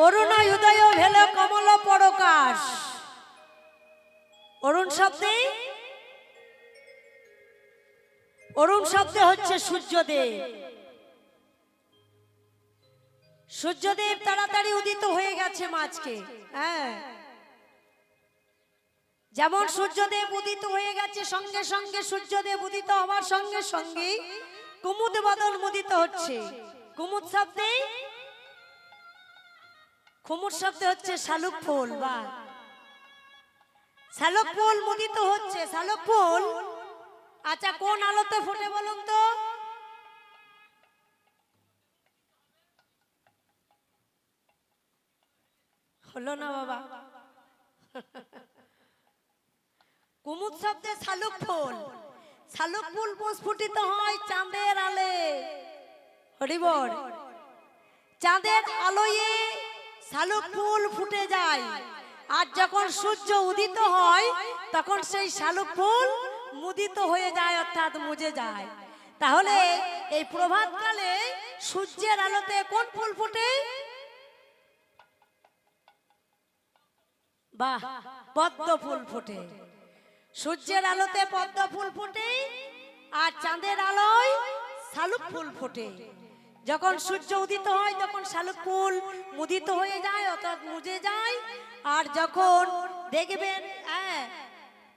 অরুণ উদয় ভেল কমল পরকাশ। অরুণ শব্দে হচ্ছে সূর্যদেব। সূর্যদেব তাড়াতাড়ি উদিত হয়ে গেছে মাঝকে। হ্যাঁ, যেমন সূর্যদেব উদিত হয়ে গেছে, সঙ্গে সঙ্গে সূর্যদেব উদিত হওয়ার সঙ্গে সঙ্গে কুমুদ বদন মুদিত হচ্ছে। কুমুদ শব্দে হচ্ছে শালুক ফুল বা শালুক ফুল মুদিত হচ্ছে। শালুক ফুল আচ্ছা কোন আলোতে ফুটে বলুন তো? হলো না বাবা। কুমুদ শব্দে শালুক ফুল। শালুক ফুল প্রস্ফুটিত হয় চাঁদের আলে। হরিবল। চাঁদের আলোয় শালুক ফুল ফুটে যায়, আর যখন সূর্য উদিত হয় তখন সেই শালুক ফুল মুদিত হয়ে যায়, অর্থাৎ মুজে যায়। তাহলে এই প্রভাতকালে সূর্যের আলোতে কোন ফুল ফোটে? বাহ, পদ্ম ফুল ফোটে। সূর্যের আলোতে পদ্ম ফুল ফোটে, আর চাঁদের আলোয় শালুক ফুল ফোটে। যখন সূর্য উদিত হয় তখন শালুক ফুল মুদিত হয়ে যায়, অর্থাৎ মুজে যায়। আর যখন দেখবেন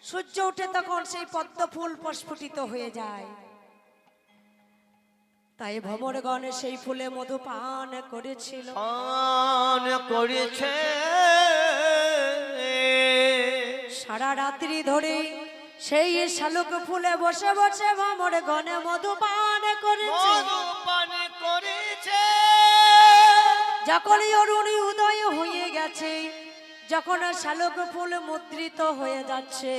সূর্য ওঠে তখন সেই পদ্ম ফুল প্রস্ফুটিত হয়ে যায়। তাই ভ্রমরগণ সেই ফুলে মধু পান করেছিল, পান করেছে সারা রাত্রি ধরে। সেই শালুক ফুলে বসে বসে ভ্রমরগণে মধু পান করেছে। যখনই অরুণ উদয় হয়ে গেছে, যখন শালুক ফুল মুদ্রিত হয়ে যাচ্ছে,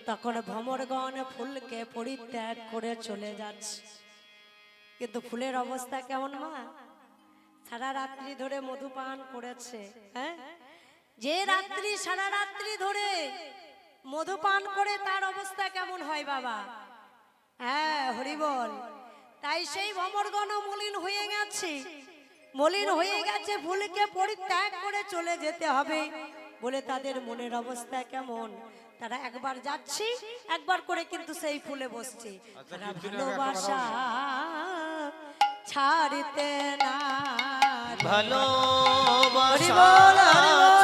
তখন ভ্রমরগণ ফুলকে পরিত্যাগ করে চলে যাচ্ছে। কিন্তু ফুলের অবস্থা কেমন মা? সারা রাত্রি ধরে মধু পান করেছে। হ্যাঁ, যে রাত্রি সারা রাত্রি ধরে মধু পান করে তার অবস্থা কেমন হয় বাবা? হ্যাঁ, হরিবল। তাই সেই ভ্রমরগণ মলিন হয়ে গেছে। মলিন হয়ে গেছে, ফুলকে পরিত্যাগ করে চলে যেতে হবে বলে তাদের মনের অবস্থা কেমন? তারা একবার যাচ্ছে, একবার করে কিন্তু সেই ফুলে বসছে। তারা ভালোবাসা ছাড়তে না, ভালোবাসা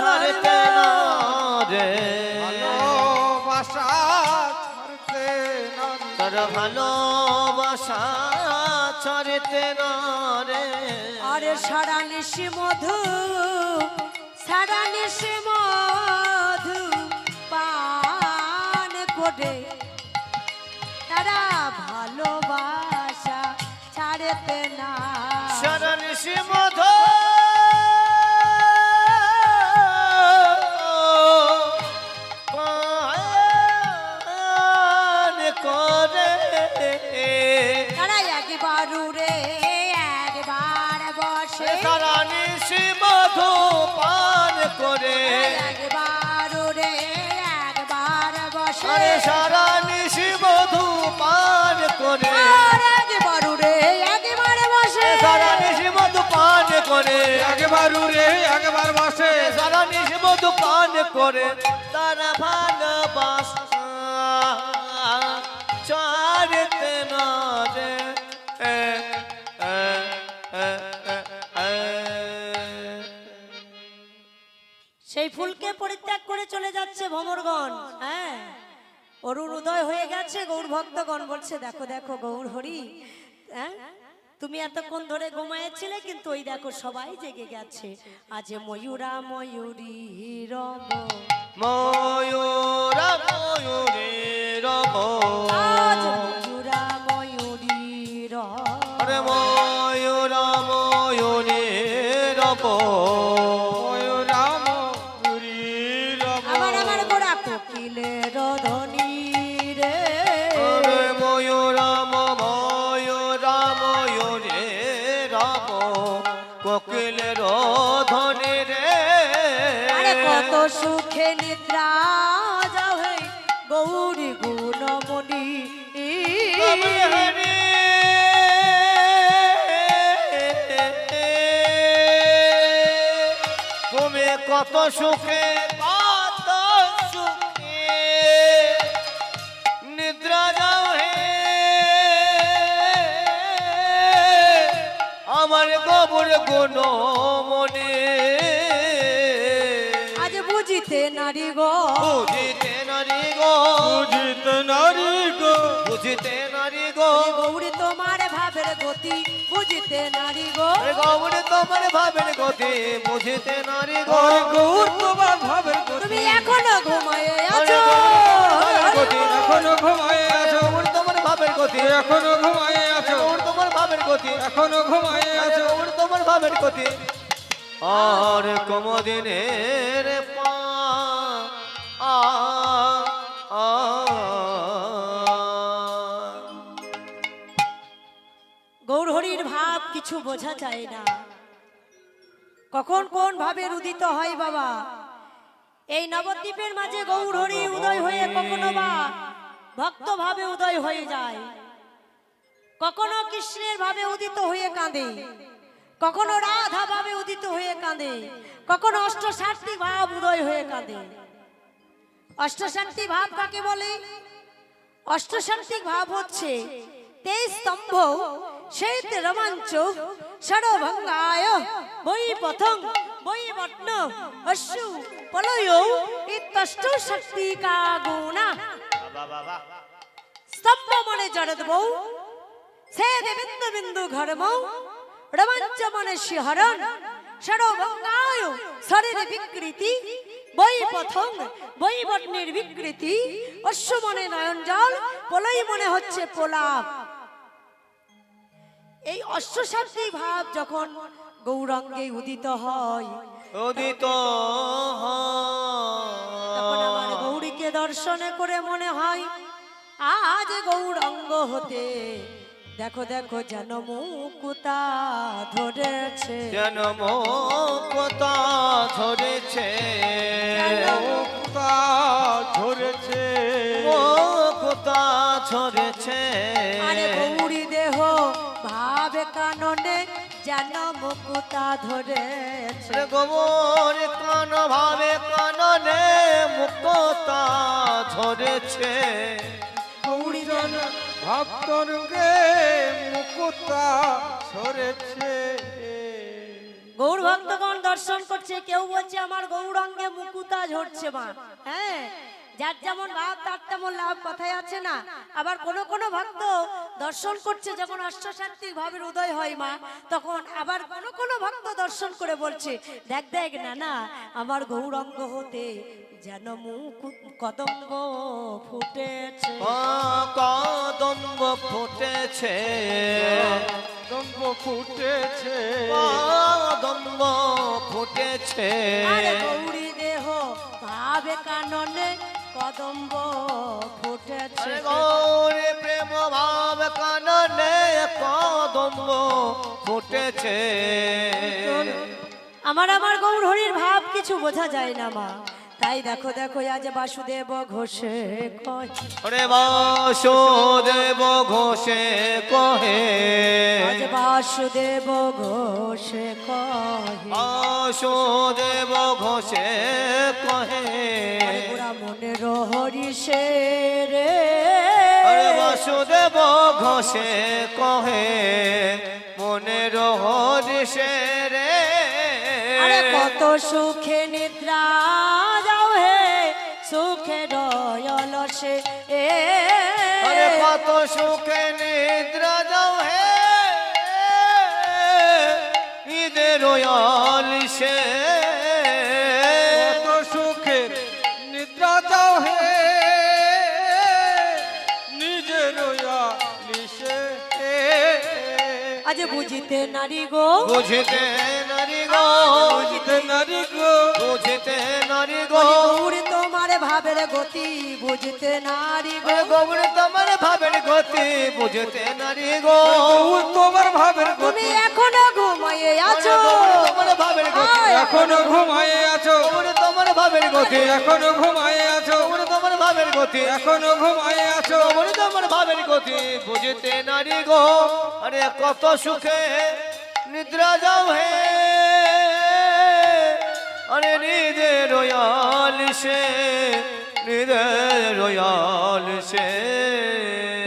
ছাড়তে না রে, ভালোবাসা ছাড়তে না, তারা ভালোবাসা ছাড়তে না রে। আরে সারা নিশি মধু, সারা নিশি মধু পান করে তারা ভালোবাসা ছাড়তে না। সারা নিশি মধু পান করে তারা একবার উড়ে একবার বসে, সারা নিশি মধু পান করে একবার উড়ে একবার বসে, সারা নিশি মধু পান করে একবার উড়ে একবার বসে, সারা নিশি মধু পান করে একবার উড়ে একবার বসে, সারা নিশি মধু পান করে তারা ভালোবাসা ছাড়তে না রে। সেই ফুলকে পরিত্যাগ করে চলে যাচ্ছে ভ্রমরগণ। হ্যাঁ, অরুণ উদয় হয়ে গেছে। গৌর ভক্তগণ বলছে, দেখো দেখো গৌর হরি, হ্যাঁ তুমি এতক্ষণ ধরে ঘুমায়েছিলে, কিন্তু ওই দেখো সবাই জেগে গেছে। আজ ময়ূরা ময়ূরী রব, ময়ূরা ময়ূরী রব, আজ ময়ূরা ময়ূরী রব, আরে ময়ূরা ময়ূরী রব, আমার গোড়া কোকিলের ধ্বনি রে, আরে ময়ূরাম ময়ূরা ময়ূরী রব, কোকিলের ধ্বনি রে। আরে কত সুখে নিদ্রা যাবে গৌরী গুণমণি, কত সুখে নিদ্রা যাও হে আমার গবর গুণ মনে আজ বুঝিতে নারী গো বুঝিতে নারী গো বুঝিতে নারী গো বুঝিতে নারী গো গৌরী তোমার ভাবের গতি বুঝিতে নারী গো গৌর তোমার ভাবের গতি বুঝিতে নারী গো ওরে গৌর তোমার ভাবের তুমি গতি এখনো ঘুমায়ে আছো এখনো ঘুমায়ে আছো গৌর তোমার ভাবের গতি এখনো ঘুমায়ে আছো গৌর তোমার ভাবের গতি এখনো ঘুমায়ে আছো গৌর তোমার ভাবের গতি আর কমদিনের পা আ আ গৌর হরির ভাব কিছু বোঝা যায় না কখন কোন ভাবে উদিত হয় বাবা এই নবদ্বীপের মাঝে গৌর হরি উদয় হয়ে কখনো বা ভক্ত ভাবে উদয় হয়ে যায় কখনো কৃষ্ণের ভাবে উদিত হয়ে কাঁদে কখনো রাধা ভাবে উদিত হয়ে কাঁদে কখনো অষ্টসাত্ত্বিক ভাব উদয় হয়ে কাঁদে অষ্টসাত্ত্বিক ভাব কাকে বলে অষ্টসাত্ত্বিক ভাব হচ্ছে তেজ স্তম্ভ শৈত রোমাঞ্চ ষড়ভঙ্গায় বই পথং বই বট্ন অশ্রু পলয় ইত্যষ্ট শক্তিকা গুণা স্তম্ভ মনে জড়দ বউ ছেদ বিন্দু বিন্দু ঘরম রোমাঞ্চ মনে শিহরণ ষড়ভঙ্গায় শরীর বিকৃতি বই পথং বই বটনের বিকৃতি অশ্রু মনে নয়ন জল পলয় মনে হচ্ছে প্রলাপ এই অষ্টসাত্ত্বিক ভাব যখন গৌরাঙ্গে উদিত হয় উদিত তখন আমার গৌরীকে দর্শনে করে মনে হয় আজ গৌরাঙ্গ হতে দেখো দেখো যেন মুকুতা ধরেছে যেন মুকুতা ধরেছে মুক্তা ঝরেছে মুকুতা ধরেছে আরে গৌরী দেহ ভাবে কাননে যেন মুকুতা ধরেছে গোবর কান ভাবে কাননে মুকুতা ধরেছে গৌরী জন ভক্তরঙ্গে মুকুতা ঝরেছে গৌর ভক্তগণ দর্শন করছে কেউ বলছে আমার গৌরাঙ্গে মুকুতা ঝরছে মা হ্যাঁ যার যেমন ভাব তার তেমন লাভ কথায় আছে না আবার কোন কোন ভক্ত দর্শন করছে যখন অষ্টসাত্ত্বিক ভাবের উদয় হয় মা তখন আবার কোন কোন ভক্ত দর্শন করে বলছে দেখ দেখ না না আমার গৌরাঙ্গ হতে যেন মুকুট কদম্ব ফুটেছে কদম্ব ফুটেছে দম্ব ফুটেছে কদম্ব ফুটেছে আরে গৌরী দেহ ভাবে কাননে কদম্ব ফুটেছে গৌরে প্রেম ভাব কাননে কদম্ব ফুটেছে আমার আমার গৌর হরির ভাব কিছু বোঝা যায় না মা তাই দেখো দেখো আজ বাসুদেব ঘোষে কয় ওরে বাসুদেব ঘোষে কহে আজ বাসুদেব ঘোষে কয় বাসুদেব ঘোষে কহে পুরা মনের হরিষে রে আরে বাসুদেব ঘোষে কহে মনের হরিষে রে আরে কত সুখে নিদ্রা যাও হে সুখে রয়লসে আরে কত সুখে নিদ্রা যাও হে ঈদের রয়ালিসে কত সুখের নিদ্রা যাও হে নিজের লিসে আজ বুঝিতে নারী গো বুঝিতে নারী গো বুঝতে নারী গো বুঝিতে নারী গো গৌর তোমার ভাবের গতি বুঝতে নারী গো গৌর তোমার ভাবের গতি বুঝতে নারী গো গৌর তোমার ভাবের তুমি গতি এখনো ঘুমায়ে আছো তোমার ভাবের গতি এখনো ঘুমায়ে আছো গৌর তোমার ভাবের গতি এখনো ঘুমায়ে আছো গৌর তোমার ভাবের গতি এখনো ঘুমায়ে আছো গৌর তোমার ভাবের গতি বুঝতে নারী গো আরে কত সুখে নিদ্রা যাও হে আরে সে রয়াল সে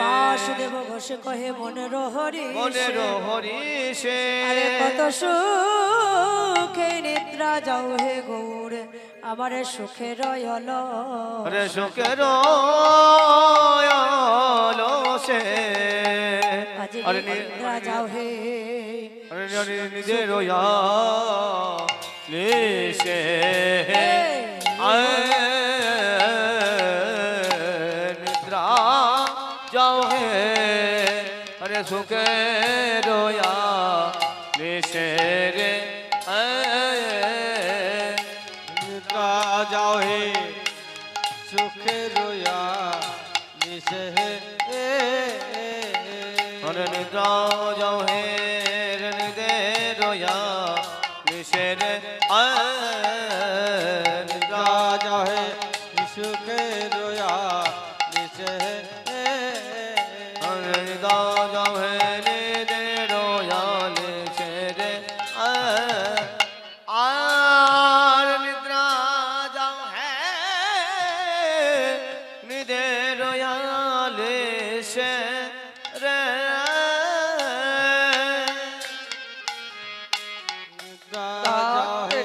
বাসুদেব ঘোষ কহে মনের হরি মনের হরি সে আরে কত সুখে নিদ্রা যাও হে গৌর আমার সুখে রয়ল রে সুখের সে আজি আরে নিদ্রা যাও হে নিজে রয়াল সে নিদ্রা যাও হে अरे सुखे रोया निशे रे निद्रा जाओ हे सुखे रोया निशे अरे निद्रा जाओ हे निदे रोया निशे रे निद्रा जाओ हे सुखे रोया निशे निद्रा जाओ हे निदे रोया निशे रे आर निद्रा जाओ है निदे रोया निशे रे निद्रा जाओ हे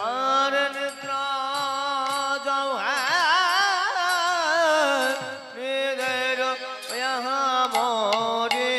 आर निद्रा जाओ है निदे रोया मोरे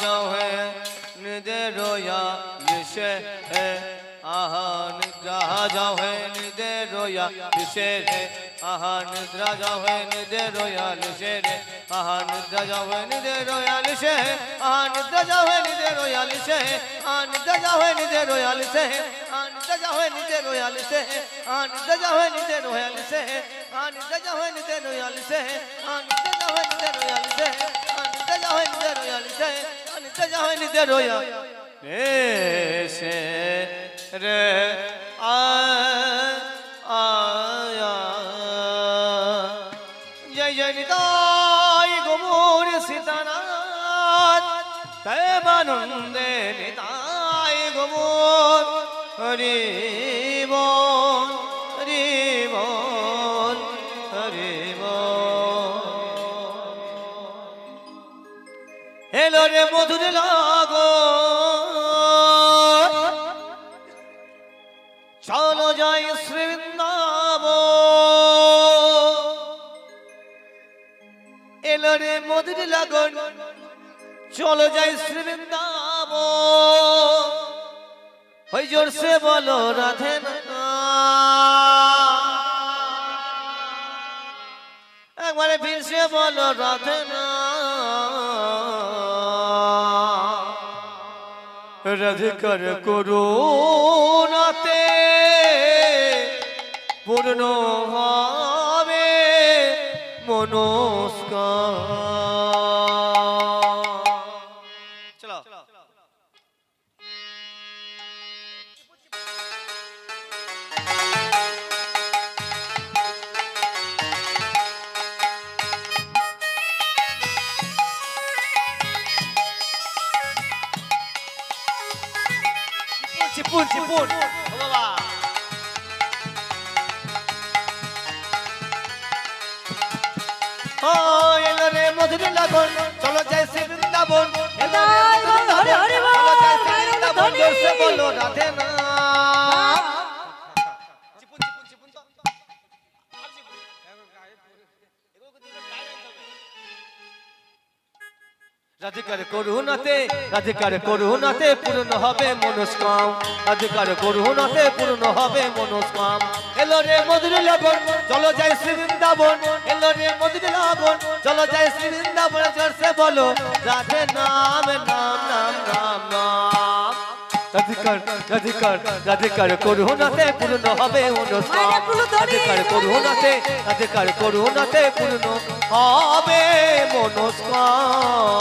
जाओ है निदे रोया लिशे है आहा निद्रा जाओ है निदे रोया लिशे है आहा निद्रा जाओ है निदे रोया लिशे रे आहा निद्रा जाओ है निदे रोया लिशे है आहा निद्रा जाओ है निदे रोया लिशे है आहा निद्रा जाओ है निदे रोया लिशे है आहा निद्रा जाओ है निदे रोया लिशे है आहा निद्रा जाओ है निदे रोया लिशे है आहा निद्रा जाओ है निदे रोया लिशे है आहा निद्रा जाओ है निदे रोया लिशे है आहा निद्रा जाओ है निदे रोया लिशे है आहा निद्रा जाओ है निदे रोया लिशे रे आया जय जय निताय गौर सीतानाथ तैवानंदे निताय गौर हरि बोल हरि बोल हरि बोल हेलो रे मधुर लागो चलो जाए श्री वृंदावन एलो रे मधुर लगन चलो जाए श्री वृंदावन होई जोर से बोलो राधे ना एक बार फिर से बोलो राधे ना রাধিকার করুণাতে পূর্ণ হবে মনস্কার চলো চিপুন চিপুন ও বাবা ও এলো রে মধুর লাগন চলো যাই শ্রী বৃন্দাবন এলো রে মধুর লাগন চলো যাই শ্রী বৃন্দাবন জোরসে বলো রাধে না চিপুন চিপুন চিপুন তো রাধিকার করুণাতে পূর্ণ হবে মনস্কাম রাধিকার করুণাতে পূর্ণ হবে মনস্কাম এলো রে মধুর লগন চলো যাই শ্রী বৃন্দাবন এলো রে মধুর লগন চলো যাই শ্রী বৃন্দাবন জোরসে বলো রাধে নাম নাম নাম নাম নাম রাধিকার করুণাতে পূর্ণ হবে মনস্কাম রাধিকার করুণাতে পূর্ণ হবে মনস্কাম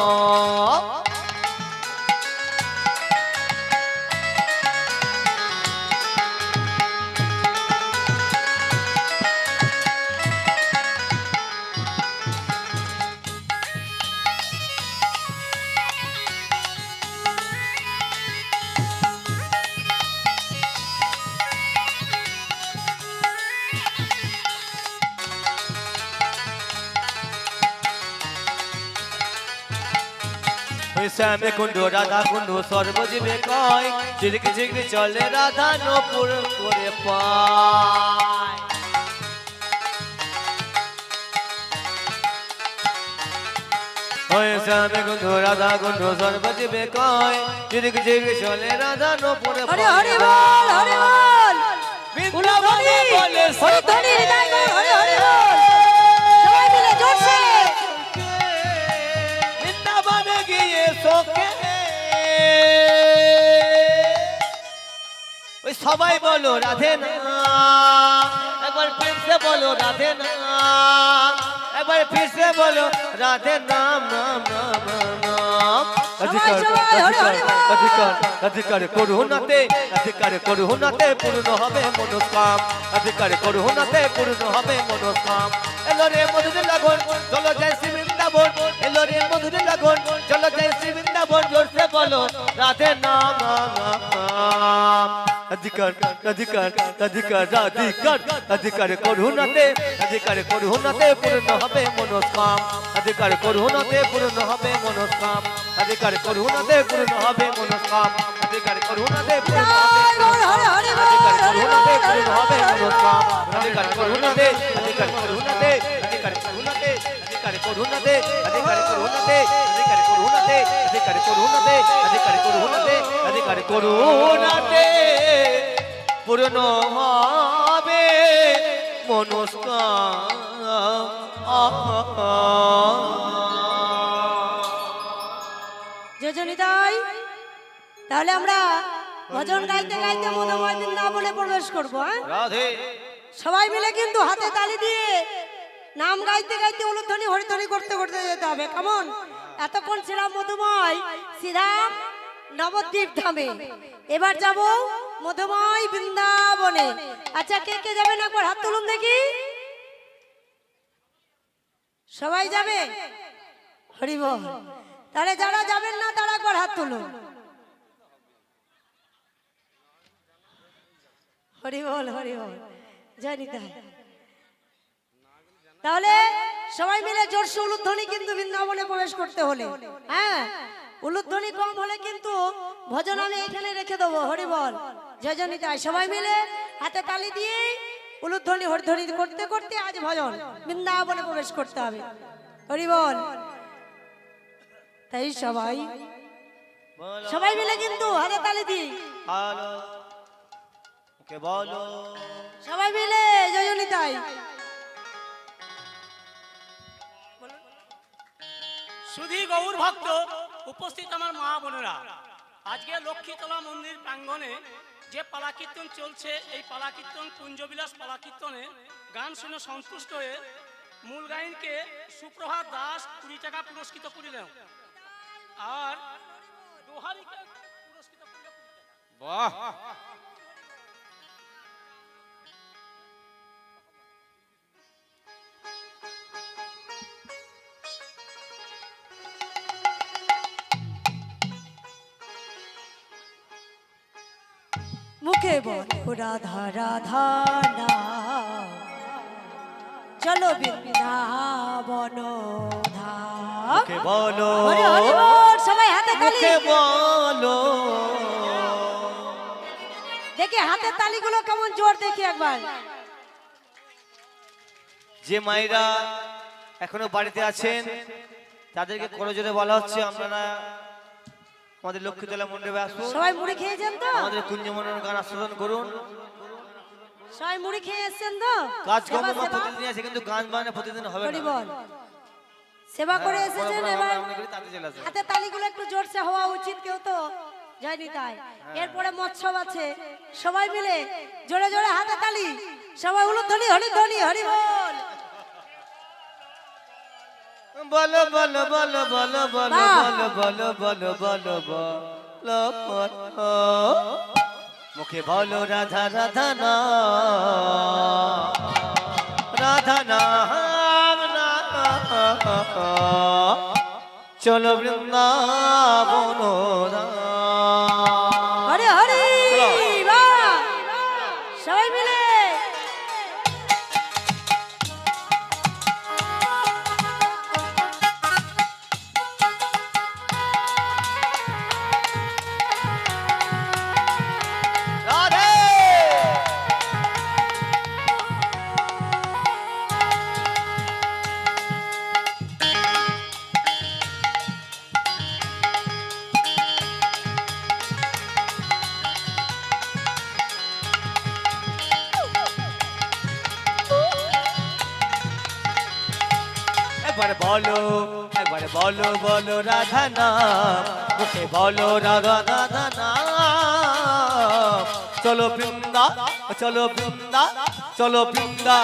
শ্যামে কুণ্ড রাধা কুণ্ড সর্বজীবে কয় ঝিলিক ঝিলিক চলে রাধা নপুর করে পায় শ্যামে কুণ্ড রাধা কুণ্ড সর্বজীবে কয় ঝিলিক ঝিলিক চলে রাধা নপুর হরি হরি বল হরি বল বৃন্দাবনে বলে হরি ধরি হৃদয় গো হরি হরি বল সবাই মিলে জোরসে বৃন্দাবনে গিয়ে শোকে ওই সবাই বলো রাধে না একবার फिर से बोलो राधे नाम একবার फिर से बोलो राधे नाम नाम नाम नाम अधिकार করুণাতে পূর্ণ হবে মনস্কাম अधिकार করুণাতে পূর্ণ হবে মনস্কাম এলো রে মধুর লাগন চলো যাই শ্রী বৃন্দাবন এলো রে মধুর লাগন চলো যাই শ্রী বৃন্দাবন জোরসে বলো রাধে নাম নাম নাম अधिकार করুণাতে পূর্ণ হবে মনস্কাম अधिकार করুণাতে পূর্ণ হবে মনস্কাম अधिकार করুণাতে পূর্ণ হবে মনস্কাম अधिकार করুণাতে পূর্ণ হবে अधिकार করুণাতে পূর্ণ হবে মনস্কাম अधिकार করুণাতে अधिकार করুণাতে अधिकार করুণাতে अधिकार अधिकारी करुणते अधिकारी करुणते अधिकारी करुणते अधिकारी करुणते अधिकारी करुणते अधिकारी करुणते पूर्ण भावे যোজনিতাই তাহলে আমরা ভজন গাইতে গাইতে মধুময় বৃন্দাবনে প্রবেশ করবো। হ্যাঁ, राधे সবাই মিলে কিন্তু হাতে তালি দিয়ে নাম গাইতে গাইতে উলুধ্বনি হরিধ্বনি করতে করতে যেতে হবে। কেমন? এতক্ষণ ছিলাম মধুময় শ্রীরাম নবদ্বীপ ধামে, এবার যাব মধুময় বৃন্দাবনে। আচ্ছা, কে কে যাবেন একবার হাত তুলুন দেখি। সবাই যাবে? হরি বল। তাহলে যারা যাবেন না তারা একবার হাত তুলুন। হরি বল, হরি বল, জয় নিতাই। তাহলে সবাই মিলে জোরসে উলুধ্বনি কিন্তু বৃন্দাবনে প্রবেশ করতে হলে, হ্যাঁ, উলুধ্বনি কম হলে কিন্তু ভজন আমি এখানে রেখে দেবো। হরি বল, জয় জয় নিতাই। সবাই মিলে হাতে তালি দিয়ে উলুধ্বনি হরিধ্বনি করতে করতে আজ ভজন বৃন্দাবনে প্রবেশ করতে হবে। হরি বল। তাই সবাই সবাই মিলে কিন্তু হাতে তালি দিই। আলো কে বলো সবাই মিলে জয় জয় নিতাই। সুধী গৌর ভক্ত উপস্থিত আমার মা বোনেরা, আজকে লক্ষ্মীতলা মন্দির প্রাঙ্গণে যে পালা কীর্তন চলছে, এই পালা কীর্তন কুঞ্জবিলাস পালা কীর্তনে গান শুনে সন্তুষ্ট হয়ে মূল গায়নকে সুপ্রভাত দাস 20 টাকা পুরস্কৃত করিলেন আর দোহারিকে পুরস্কৃত করলে 20 টাকা। বাহ, মুখে বলো রাধা রাধা না, চলো বৃন্দাবন ধাম। কে বলো হরি হরি বল, সবাই হাতে তালি। কে বলো দেখি হাতের তালিগুলো কেমন জোর দেখি একবার। যে মায়েরা এখনো বাড়িতে আছেন তাদেরকে করজোরে বলা হচ্ছে আপনারা আমাদের লক্ষ্মীতলা মণ্ডপে আসুন, সবাই মুড়ি খেয়েছেন তো? আমাদের কুঞ্জমনোহর গান আস্বাদন করুন। সবাই মুড়ি খেয়ে এসছেন তো? কাজকর্ম সেবা, সেবা। প্রতিদিন আছে কিন্তু গান বাজনা প্রতিদিন হবে হরি না। বল। সেবা করে হ্যাঁ, এসেছেন, বড় বড় এবার আমরা মনে করি তাতে চলে আসে। হাতে তালিগুলো একটু জোরসে হওয়া উচিত, কেউ তো যায়নি তাই। এরপরে মৎসব আছে, সবাই মিলে জোরে জোরে হাতে তালি, সবাই উলুধ্বনি হরিধ্বনি হরি বল। বলো বলো বলো বলো বলো বাহ। বলো বলো বলো বলো বলো মুখে বলো রাধা রাধা না রাধা নাম না চলো বৃন্দাবন হরি হরি বাহ। সবাই মিলে রাধে একবার বলো বলো রাধা নাম মুখে বলো রাধা রাধা নাম চলো বৃন্দা চলো বৃন্দা চলো বৃন্দা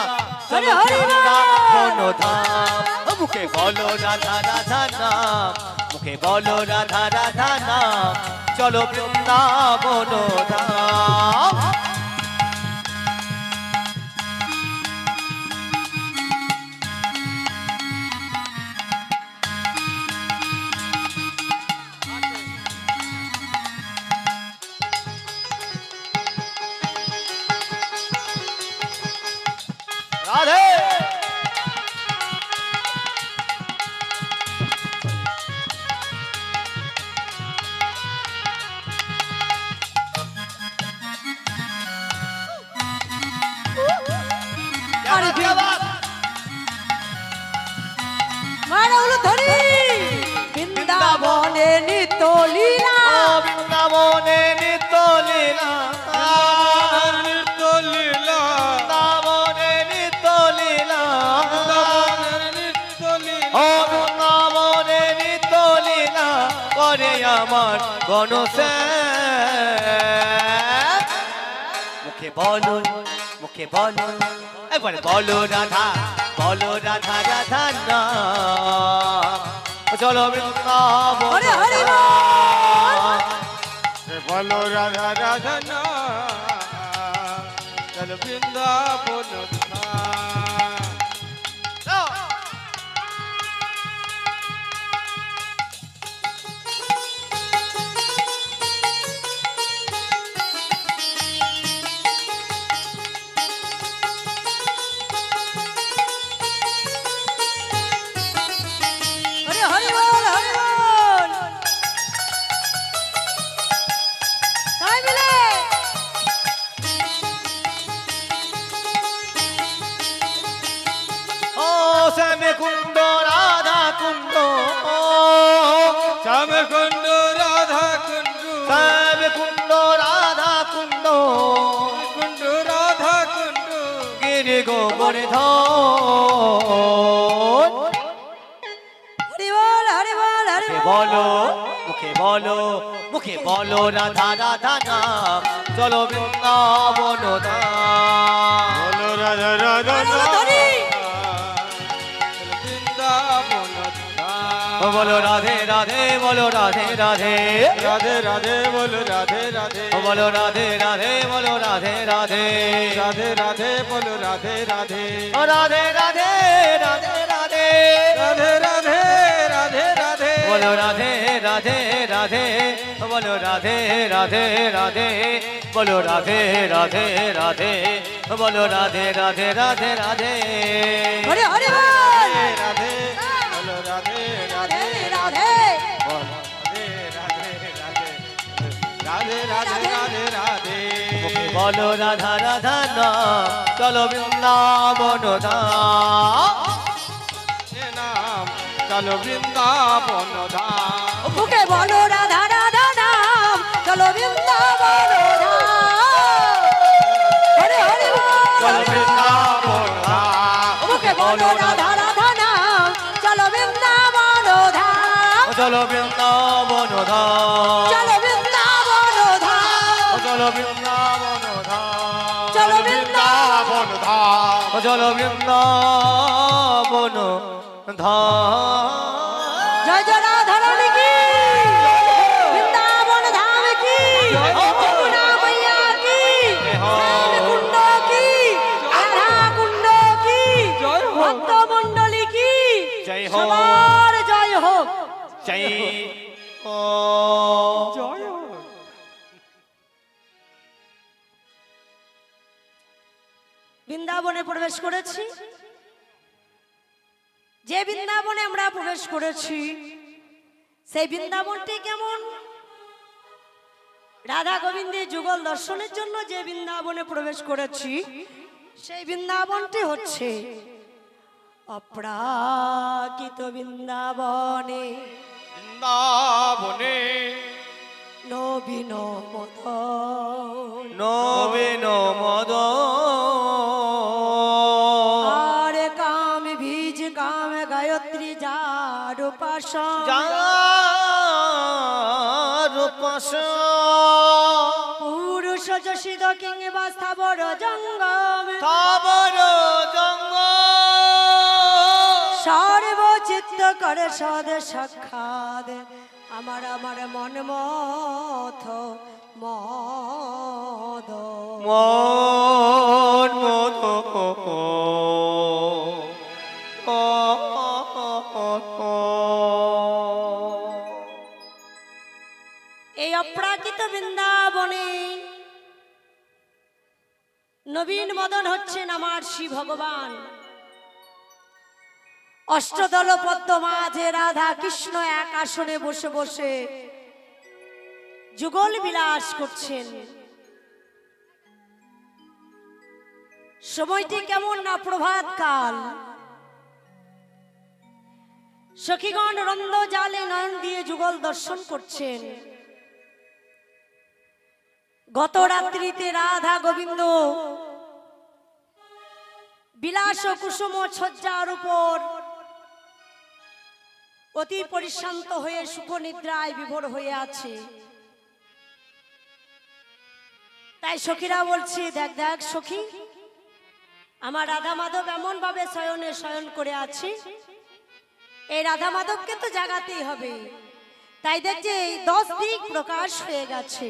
চলো হরি হরি বৃন্দা বল। কোন ধাম মুখে বলো রাধা রাধা নাম মুখে বলো রাধা রাধা নাম চলো বৃন্দা বন ধাম রাধে করে আমার গণশ্যাম মুখে বলো একবার বলো রাধা রাধা না চলো বৃন্দাবন হরে হরে বলো রাধা রাধা না চল বৃন্দাবন হরে হরে বল হরে বল তাই মিলে ও শ্যামে কুণ্ড রাধা কুণ্ড শ্যাম কুণ্ড রাধা কুণ্ড শ্যামে কুণ্ড রাধা কুণ্ড কুণ্ড রাধা কুণ্ড গিরি গোবর্ধন হরে বল হরে বল হরে বল মুখে বলো রাধা রাধা নাম চলো বৃন্দাবন ধাম বলো রাধা রাধা বলো না ধরি। চল বৃন্দাবন বলো রাধে রাধে বলো রাধে রাধে রাধে রাধে বলো রাধে রাধে বলো রাধে রাধে বলো রাধে রাধে রাধে রাধে বলো রাধে রাধে রাধে রাধে রাধে রাধে রাধে রাধে রাধে রাধে বলো রাধে রাধে রাধে বলো রাধে রাধে রাধে বলো রাধে রাধে রাধে বলো রাধে রাধে রাধে রাধে হরে হরে বল রাধে বলো রাধে রাধে রাধে রাধে রাধে রাধে রাধে বলো রাধা রাধা না চলো বৃন্দাবন ধাম নাম চলো বৃন্দাবন ধাম মুখে বলো রাধা রাধা নাম চলো বৃন্দাবন ধাম হরে হরে চলো বল বৃন্দাবন ধাম মুখে বলো রাধা রাধা নাম চলো বৃন্দাবন ধাম চলো বৃন্দাবন ধাম চলো বৃন্দাবন ধাম চলো বৃন্দাবন ধাম চলো বৃন্দাবন ধাম চলো বৃন্দাবন ধাম জয় জয় রাধা রানী কি বৃন্দাবন ধাম কি যমুনা मैया की শ্যাম কুণ্ড কি রাধা কুণ্ড কি ভক্ত মণ্ডলী কি জয় হোক। সবার জয় হোক চাই ও জয় বৃন্দাবনে প্রবেশ করেছি যে বৃন্দাবনে আমরা প্রবেশ করেছি সেই বৃন্দাবনটি কেমন রাধা গোবিন্দের যুগল দর্শনের জন্য যে বৃন্দাবনে প্রবেশ করেছি সেই বৃন্দাবনটি হচ্ছে অপ্রাকৃত বৃন্দাবনে বৃন্দাবনে নবীন মদন নবীন মদ আর কাম বীজ কাম গায়ত্রী যার উপাসন যার পাশ পুরুষ যশিদ কিংবা স্থাবর জঙ্গম তাবর জঙ্গ সর্বচিত্ত করে সদ সাক্ষাৎ আমার আমার মন মথ মদ মন মদ এই অপ্রাকৃত বৃন্দাবনে নবীন মদন হচ্ছেন আমার শ্রী ভগবান অষ্টদল পদ্ম মাঝে রাধা কৃষ্ণ এক আসনে বসে বসে যুগল বিলাস করছেন সময়টি কেমন না প্রভাত কাল সখীগণ রন্দ জালে নয়ন দিয়ে যুগল দর্শন করছেন গত রাত্রিতে রাধা গোবিন্দ বিলাস ও কুসুম শয্যার উপর অতি পরিশ্রান্ত হয়ে সুখনিদ্রায় বিভোর হয়ে আছে। তাই সখীরা বলছি, দেখ দেখ সখী, আমার রাধা মাধব এমন ভাবে শয়নে শয়ন করে আছে, এই রাধা মাধবকে তো জাগাতেই হবে। তাই দেখছি 10 দিক প্রকাশ হয়ে গেছে।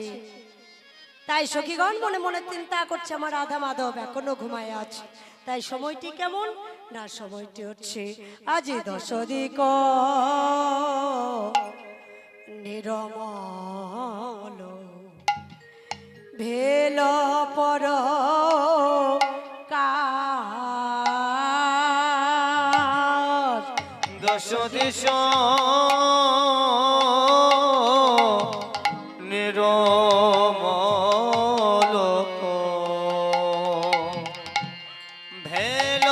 তাই সখীগণ মনে মনে চিন্তা করছে, আমার রাধা মাধব এখনো ঘুমায় আছে। তাই সময়টি কেমন না, সময়টি হচ্ছে আজি 10 দিক নিরমল ভেল পর কাজ। দশ দিশ নিরমল ভেল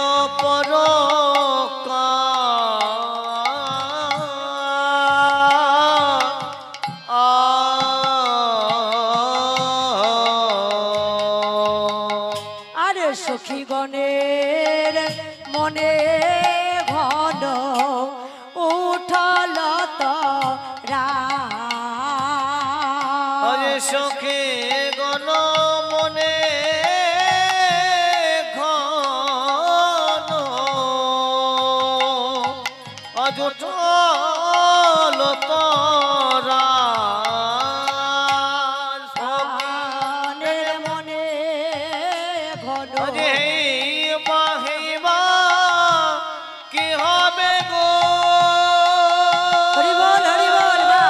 আরে সখীগণের মনে ঘন উঠল আরে সখী গণ মনে ঘন অজটল তরা রানের মনে ঘন অজে মাহিমা কি হবে গো হরি বল বা।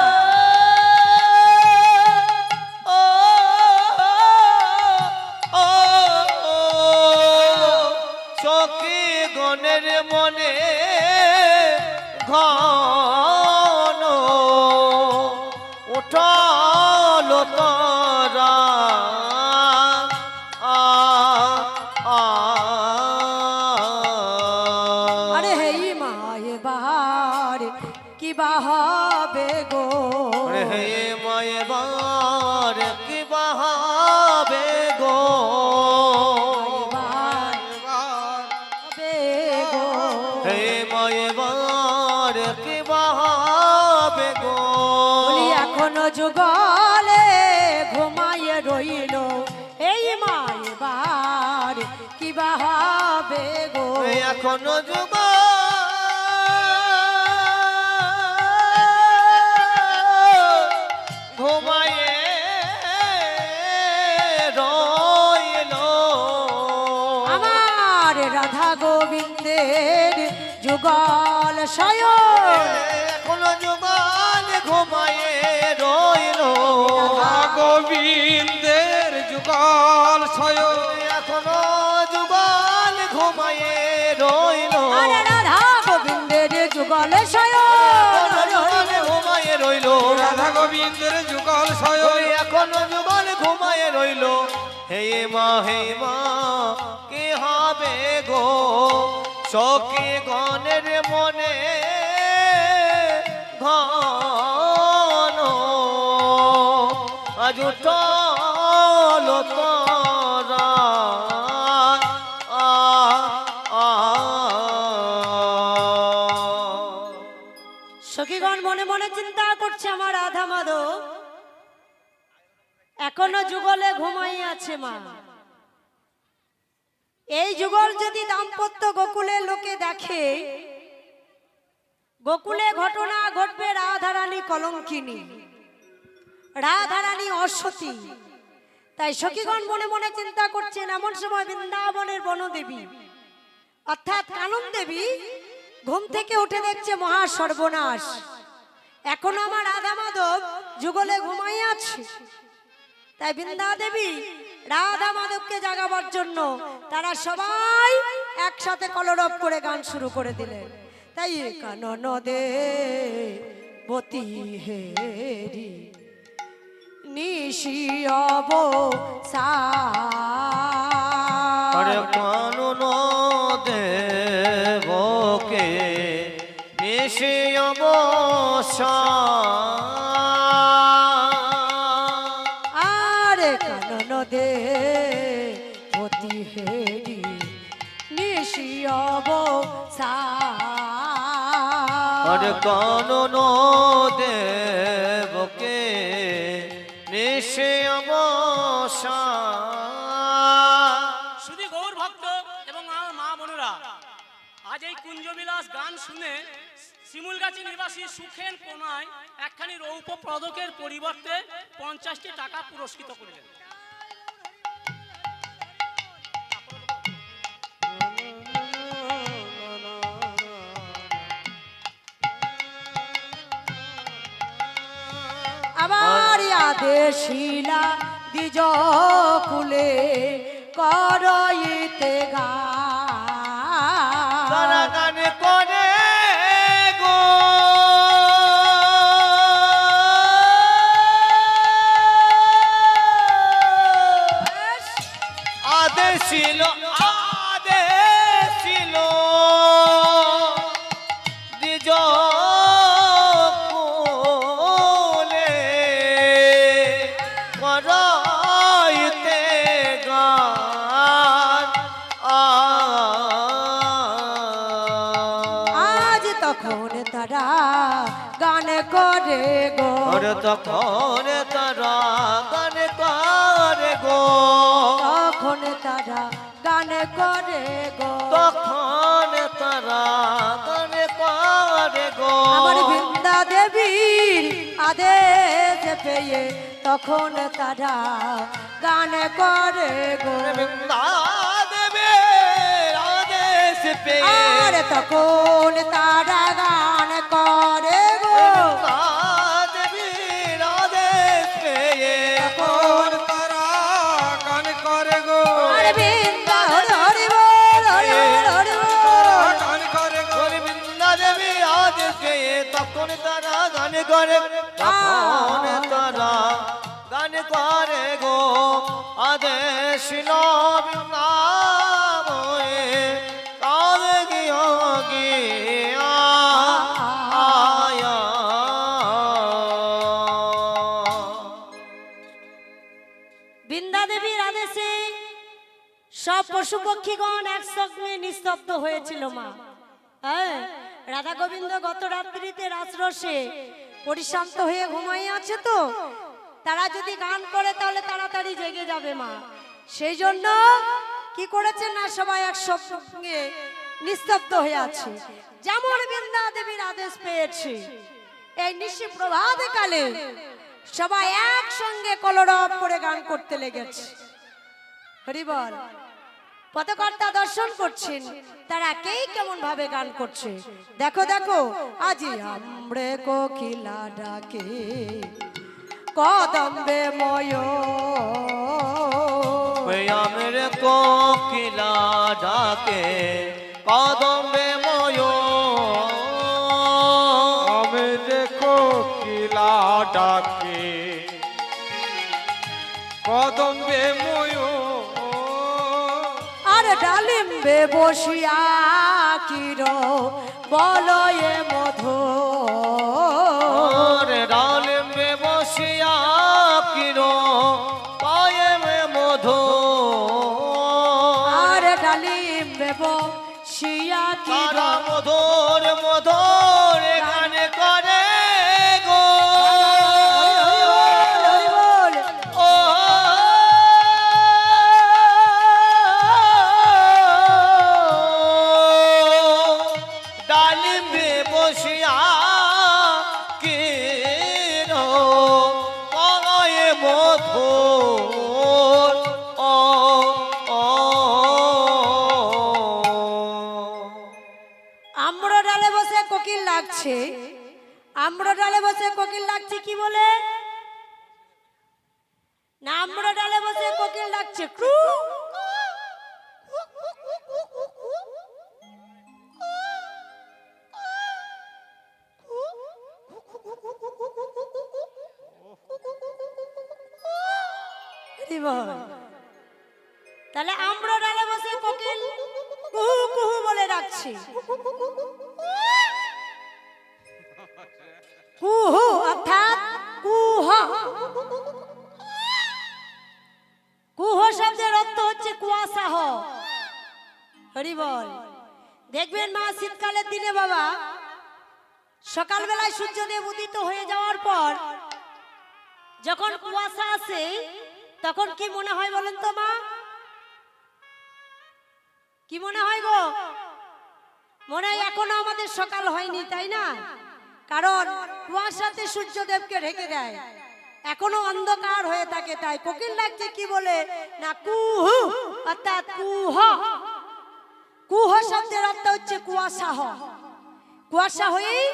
সখী গণের মনে ঘন উঠল তরা আরে হেই মায়ে বাহার কি বাহাবে গো, হে মায়ে বার কি বাহাবে গো বাহার হবে গো। হে মায়ে বার কি বাহাবে গো বলি এখনো যুগলে ঘুমাইয়ে রইল, এই মায়ে বার কি বাহাবে গো। এখনো যুগ ঘুমায়ে রইল আমার রাধা গোবিন্দের যুগল শয়ন, এখনো যুগাল ঘুমায়ে রইল গোবিন্দের যুগল শয়ন এখনো যুগাল ঘুমায়ে রইল আরে রাধা গোবিন্দের যুগল শয়ন, ঘুমায়ে রইল রাধা গোবিন্দের যুগল শয়ন এখনো যুগাল ঘুমায়ে রইল হে মা কি হবে গো সখী গণের মনে ঘন আজ উঠল তরা সখীগণ মনে মনে চিন্তা করছে, আমার রাধা মাধব এখনো যুগলে ঘুমাই আছে। মা এই যুগল যদি দাম্পত্য গোকুলে লোকে দেখে, গোকুলে ঘটনা ঘটবে রাধারানী কলঙ্কিনী, রাধারানী অসতী। তাই সখীগণ মনে মনে চিন্তা করছেন, এমন সময় বৃন্দাবনের বনদেবী অর্থাৎ কানন দেবী ঘুম থেকে উঠে দেখছে মহা সর্বনাশ, এখনো আমার রাধা মাধব যুগলে ঘুমাই আছে। তাই বৃন্দা দেবী রাধা মাধবকে জাগাবার জন্য তারা সবাই একসাথে কলরব করে গান শুরু করে দিলেন। তাই কানন দে বতী হেরি নিশি আরে অবসান, কানন দেবকে নিশি অবসান আরে কানন দে বতী হেরি নিশি অবসান, আর কানন দেবকে নিশ্চয়মশা শুধু গৌর ভক্ত এবং আমার মা বোনেরা, আজ এই কুঞ্জবিলাস গান শুনে শিমুলগাছি নিবাসী সুখেন কোনায় একখানি রৌপ্য পদকের পরিবর্তে 50টি টাকা পুরস্কৃত করিলেন। আমার আদেশিলা দ্বিজ কুলে করইতে তারা গান গান করে গো আদেশ ছিল দ্বিজ কুলে করাইতে গান আজ তখন তারা গান করে গো আর তখন তারা গান করে গো তখন তারা গান করে গো তখন তারা গান করে গো আমার বৃন্দা দেবীর আদেশ পেয়ে তখন তারা গান করে গো বৃন্দা দেবে আদেশ পেয়ে আর তখন তারা গান করে গো বৃন্দা দেবীর আদেশ পেয়ে তখন তারা গান করে গো আর বৃন্দা হরি হরি বল হরি বল হরি বল গান করে গো বৃন্দা দেবী আদেশ পেয়ে তখন তারা গান করে তখন তারা গান করে গো আদেশ নবনাময়ে কাল গিয়া গিয়া আয়া বৃন্দা দেবীর আদেশে সব পশু পক্ষীগণ একসঙ্গে নিস্তব্ধ হয়েছিল মা। হ্যাঁ, রাধা গোবিন্দ গত রাত্রিতে রাজরসে পরিশান্ত হয়ে ঘুমাই আছে তো, তারা যদি গান করে তাহলে তাড়াতাড়ি জেগে যাবে মা। সেই জন্য কি করেছে না সবাই একসঙ্গে নিস্তব্ধ হয়ে আছে। যেমন বৃন্দা দেবীর আদেশ পেয়েছে এই নিশি প্রভাত কালে সবাই একসঙ্গে কলরব করে গান করতে লেগেছে। হরি বল। পথকর্তা দর্শন করছেন, তারা কে কেমন ভাবে গান করছে। দেখো দেখো, আজি আমরে কোকিলা ডাকে কদম্বে ময়ূর আমার কোকিলা ডাকে কদমে ময়ূর আমি দেখো কিলা ডাকে কদম্বে ময়ূর আর ডালিম্বে বসিয়া কিরো বলয়ে মধু ডালিমে বসিয়া কিরো পায়ে মধু আর ডালিম্বে বসিয়া কিরো তারা মধুর মধুর গান করে গো হরি বল। ও ডালিমে বসিয়া কিরো পায়ে মধু আম্র ডালে বসে কোকিল লাগছে, আম্র ডালে বসে কোকিল লাগছে কি বলে না, আম্র ডালে বসে কোকিল লাগছে ক্রু। হরি বল। তাহলে আম্র ডালে বসে কোকিল কুহু কুহু বলে ডাকছে। কুহু অর্থাৎ কুহ। কুহ শব্দের অর্থ হচ্ছে কুয়াশা হ। হরি বল। দেখবেন মা শীতকালের দিনে বাবা সকালবেলায় সূর্যদেব উদিত হয়ে যাওয়ার পর যখন কুয়াশা আসে তখন কি মনে হয় বলেন তো মা? কি মনে হয় গো? মনে হয় এখনো আমাদের সকাল হয়নি, তাই না? কারণ কুয়াশাতে সূর্যদেবকে ঢেকে দেয়, এখনো অন্ধকার হয়ে থাকে। তাই কোকিল ডাকছে কি বলে না, কুহু, অর্থাৎ কুহ। কুহ শব্দের অর্থ হচ্ছে কুয়াশা হ। কুয়াশা হয়েই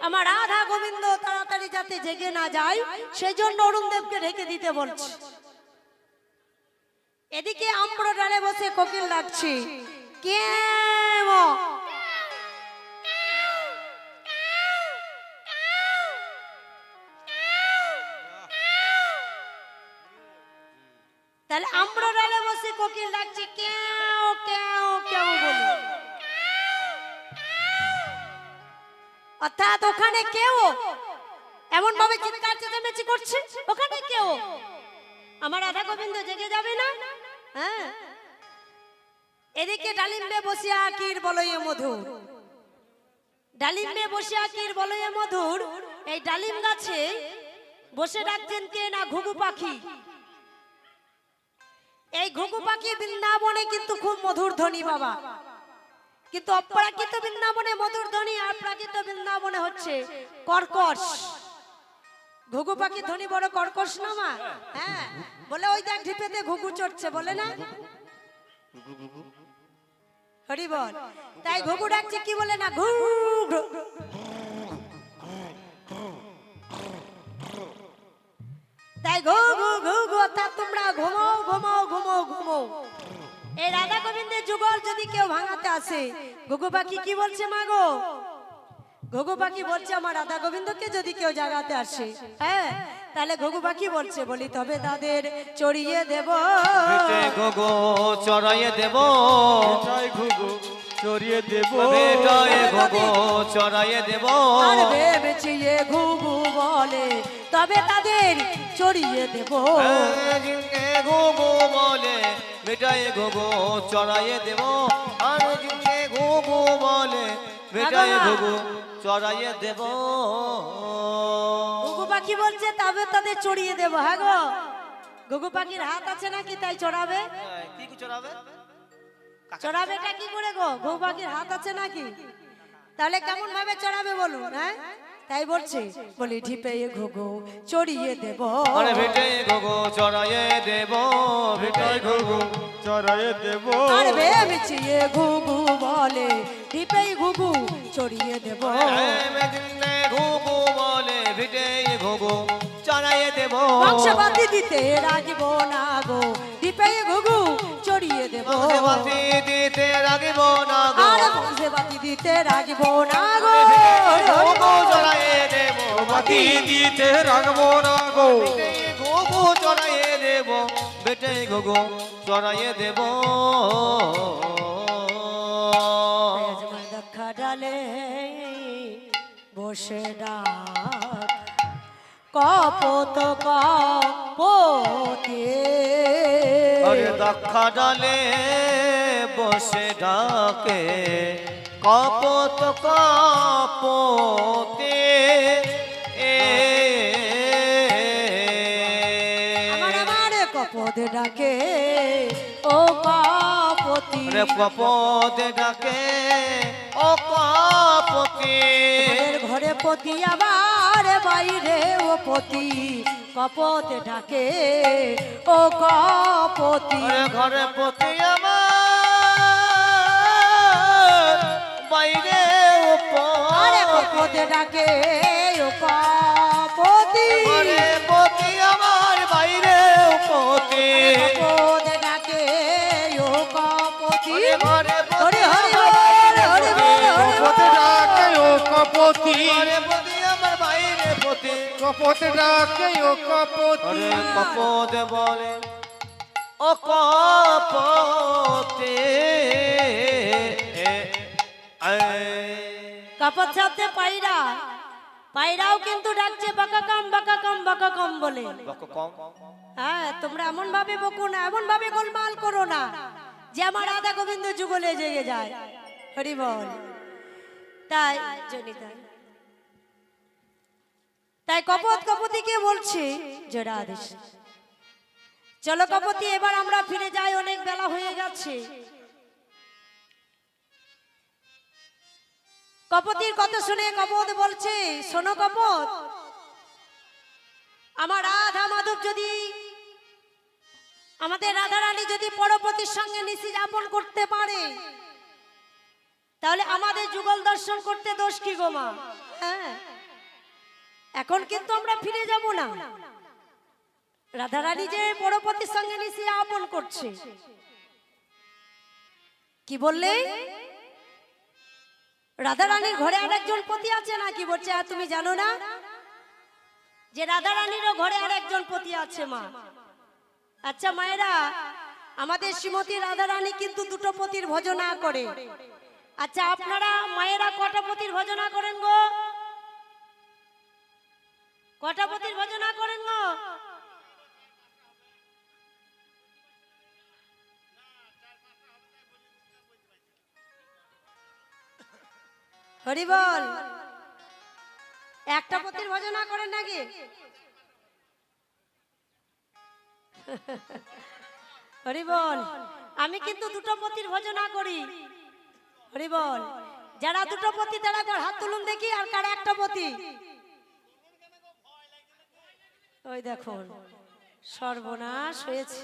আমার রাধা গোবিন্দ তাড়াতাড়ি যাতে জেগে না যায় সেই জন্য অরুণদেবকে ঢেকে দিতে বলছে। এদিকে আম্র ডালে বসে কোকিল ডাকছে কেম। তাহলে আম্র ডালে বসে কোকিল ডাকছে কেউ কেউ কেউ বলে, অর্থাৎ ওখানে কেউ এমন ভাবে চিৎকার চেঁচামেচি করছে, ওখানে কেউ আমার রাধা গোবিন্দ জেগে যাবে না। হ্যাঁ, এদিকে ডালিম্বে বসিয়া কির বলয়ে মধুর, ডালিম্বে বসিয়া কির বলয়ে মধুর, এই ডালিম গাছে বসে ডাকছেন কে না ঘুঘু পাখি। এই ঘুঘু পাখি বৃন্দাবনে কিন্তু খুব মধুর ধ্বনি বাবা, কিন্তু অপ্রাকৃত বৃন্দাবনে মধুর ধ্বনি আর প্রাকৃত বৃন্দাবনে হচ্ছে কর্কশ। ঘুঘু পাখি ধ্বনি বড় কর্কশ না মা? হ্যাঁ, বলে ওই দেখ ঢিপেতে ঘুঘু চড়ছে, বলে না হরি বল। তাই ঘুঘু ডাকছে কি বলে না ঘু ঘু। তাই ঘু ঘু ঘু ঘু, অর্থাৎ তোমরা ঘুমাও ঘুমাও ঘুমাও ঘুমাও। এই রাধা গোবিন্দের যুগল যদি কেউ ভাঙাতে আসে, ঘুঘু পাখি কি বলছে মা গো? ঘুঘু পাখি বলছে আমার রাধা গোবিন্দকে যদি কেউ জাগাতে আসে, হ্যাঁ, তাহলে ঘুঘু পাখি বলছে বলি তবে তাদের চড়িয়ে দেব, বেটে ঘুঘু চড়াইয়ে দেব, জয় ঘুঘু চড়িয়ে দেব, বেটায় ঘুঘু চড়াইয়ে দেব। আর ভেবেছি এ ঘুঘু বলে তবে তাদের চড়িয়ে দেব। জিনকে ঘুঘু বলে বেটায় ঘুঘু চড়াইয়ে দেব, আর জিনকে ঘুঘু বলে বেটায় ঘুঘু চড়াইয়ে দেব। ঘুঘু পাখি বলছে তবে তাদের চড়িয়ে দেব। হ্যাঁ গো, ঘুঘু পাখির হাত আছে নাকি তাই চড়াবে? কি চড়াবে? চড়াবেটা কি করে গো? ঘুঘু পাখির হাত আছে নাকি? তাহলে কেমন ভাবে চড়াবে বলুন? হ্যাঁ, তাই বলছে বলি ঢিপে ঘুঘু চড়িয়ে দেব, আরে বেটে ঘুঘু চড়াইয়ে দেব, বেটায় ঘুঘু চড়াইয়ে দেব, আর ভেবেছি এ ঘুঘু বলে ঢিপে ঘুঘু চড়িয়ে দেব। জিনকে ঘুঘু বলে বেটায় ঘুঘু চড়াইয়ে দেব। বংশপাতি দিতে রাখবো না গো, ঢিপে ঘুঘু চড়িয়ে দেব। বাতি দিতে রাখবো না গো, আর বংশপাতি দিতে রাখবো না গো, ঘুঘু চড়াইয়ে দেব। বাতি দিতে রাখবো না গো, ঘুঘু চড়াইয়ে দেব, বেটে ঘুঘু চড়াইয়ে দেব। দেখা ডালে বসে ডাক কপত কপতে, আরে দক্ষা ডালে বসে ডাকে কপত কপতে। আমার কপত ডাকে ও কপতি, রে কপত ডাকে ও কপতি। ঘরে পতি আবার বাইরে ও পতি, কপত ডাকে ও কপতি। আরে ঘরে পতি আমার বাইরে আরে কপত ডাকে ও কপতি, ঘরে পতি আমার বাইরে পতি। কপত ডাকে ও কপতি। ঘরে হরি হরি বল, হরি বল, হরি বল। কপত ডাকে ও কপতি, ঘরে পতি আমার বাইরে পতি। কপত ডাকে ও কপতি, আরে কপত বলে ও কপতে। কপত শব্দে পায়রা, পায়রাও কিন্তু ডাকছে বাঁকা কাম বাঁকা কাম বাঁকা কাম বলে। কম হ্যাঁ, তোমরা এমন ভাবে বকো না, এমন ভাবে গোলমাল করো না যে আমার রাধা গোবিন্দ যুগলে জেগে যায়। হরি বল। তাই জনিতা তাই কপত কপতিকে বলছে যে রাধেশ, চলো কপতি এবার আমরা ফিরে যাই, অনেক বেলা হয়ে গেছে। কপতির কথা শুনে কপত বলছে, শোনো কপত, আমার রাধা মাধব যদি, আমাদের রাধা রানী যদি পরপতির সঙ্গে নিশি যাপন করতে পারে, তাহলে আমাদের যুগল দর্শন করতে দোষ কি গো মা? হ্যাঁ, এখন কিন্তু আমরা ফিরে যাব না। রাধা রানী যে পরপতির সঙ্গে নিশি যাপন করছে, কি বললে? রাধা রানীর ঘরে আর একজন পতি আছে নাকি? বলছে আর তুমি জানো না যে রাধা রানীরও ঘরে আর একজন পতি আছে মা? আচ্ছা মায়েরা, আমাদের শ্রীমতী রাধা রানী কিন্তু দুটো পতির ভজনা করে। আচ্ছা আপনারা মায়েরা কটা পতির ভজনা করেন গো? কটা পতির ভজনা করেন গো? হরি বল। একটা পতির ভজনা করেন নাকি? হরি বল। আমি কিন্তু দুটো পতির ভজনা করি। হরি বল। যারা দুটো পতি তারা একবার হাত তুলুন দেখি, আর কারা একটা পতি? ওই দেখুন, সর্বনাশ হয়েছে।